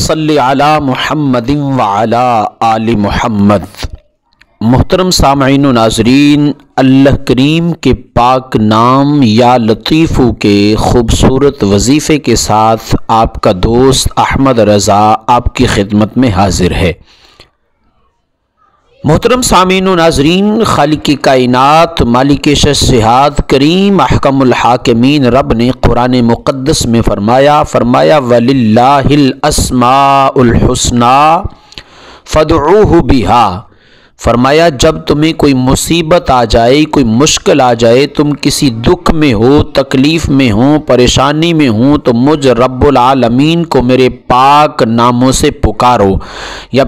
सल्लि अला मुहम्मद व अला आलि मुहम्मद। मुहतरम सामईन व नाज़रीन, अल्लाह करीम के पाक नाम या लतीफ़ों के ख़ूबसूरत वजीफ़े के साथ आपका दोस्त अहमद रज़ा आपकी खिदमत में हाजिर है। मोहतरम सामीन व नाज़रीन, खालिक़ कायनात मालिक शहसिहात करीम अहकमुल हाकिमीन रब ने कुरान मुक़द्दस में फरमाया वलिल्लाहिल अस्माउल हुस्ना फदऊहु बिहा। फरमाया जब तुम्हें कोई मुसीबत आ जाए, कोई मुश्किल आ जाए, तुम किसी दुख में हो, तकलीफ़ में हो, परेशानी में हो, तो मुझ रब्बुल आलमीन को मेरे पाक नामों से पुकारो। या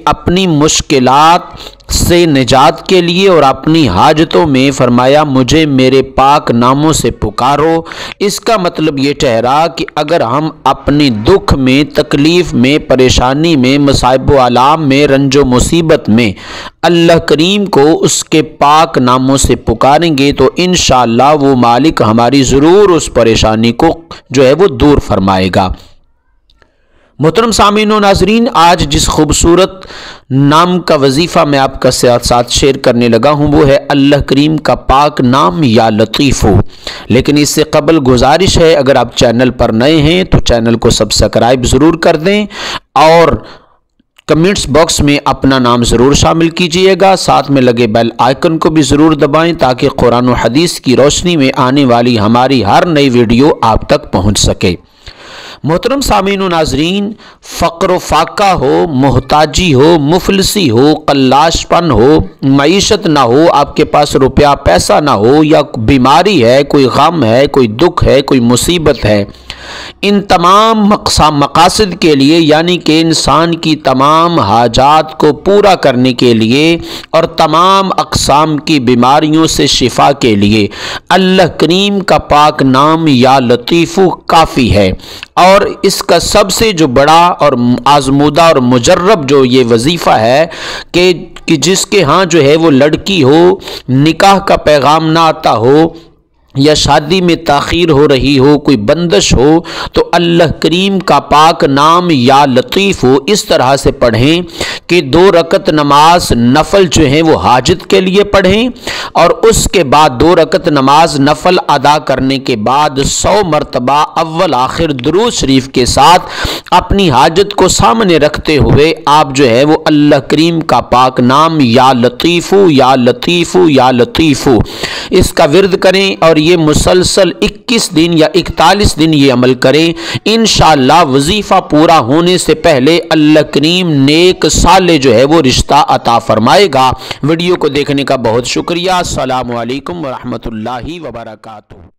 अपनी मुश्किलात से निजात के लिए और अपनी हाजतों में फरमाया मुझे मेरे पाक नामों से पुकारो। इसका मतलब ये ठहरा कि अगर हम अपने दुख में, तकलीफ़ में, परेशानी में, मसाइब व आलाम में, रंजो मुसीबत में अल्लाह करीम को उसके पाक नामों से पुकारेंगे तो इंशाअल्लाह वो मालिक हमारी ज़रूर उस परेशानी को जो है वो दूर फरमाएगा। मोहतरम सामीन व नाज़रीन, आज जिस खूबसूरत नाम का वजीफ़ा मैं आपका साथ शेयर करने लगा हूँ वो है अल्लाह करीम का पाक नाम या लतीफ़ो। लेकिन इससे कबल गुजारिश है, अगर आप चैनल पर नए हैं तो चैनल को सब्सक्राइब ज़रूर कर दें और कमेंट्स बॉक्स में अपना नाम ज़रूर शामिल कीजिएगा। साथ में लगे बेल आइकन को भी ज़रूर दबाएं ताकि कुरान व हदीस की रोशनी में आने वाली हमारी हर नई वीडियो आप तक पहुँच सके। मोहतरम सामीन व नाज़रीन, फ़क्र व फाका हो, मोहताजी हो, मुफलिसी हो, कल्लाशपन हो, मईशत ना हो, आपके पास रुपया पैसा ना हो, या बीमारी है, कोई गम है, कोई दुख है, कोई मुसीबत है, इन तमाम मकासद के लिए यानी कि इंसान की तमाम हाजात को पूरा करने के लिए और तमाम अक़साम की बीमारियों से शिफा के लिए अल्लाह करीम का पाक नाम या लतीफ़ु काफ़ी है। और इसका सबसे जो बड़ा और आज़मूदा और मुजर्रब जो ये वजीफ़ा है कि जिसके यहाँ जो है वो लड़की हो, निकाह का पैगाम ना आता हो या शादी में ताख़ीर हो रही हो, कोई बंदिश हो, तो अल्लाह करीम का पाक नाम या लतीफ़ हो इस तरह से पढ़ें कि 2 रकत नमाज नफल जो है वो हाजत के लिए पढ़ें और उसके बाद 2 रकत नमाज नफल अदा करने के बाद 100 मरतबा अव्वल आखिर दुरूद शरीफ के साथ अपनी हाजत को सामने रखते हुए आप जो है वो अल्लाह करीम का पाक नाम या लतीफ़ु या लतीफ़ु या लतीफ़ु इसका विर्द करें और ये मुसलसल 21 दिन या 41 दिन ये अमल करें। इंशाअल्लाह वजीफ़ा पूरा होने से पहले अल्लाह करीम नेक साले जो है वो रिश्ता अता फरमाएगा। वीडियो को देखने का बहुत शुक्रिया। अस्सलामु अलैकुम व रहमतुल्लाहि व बरकातुहू।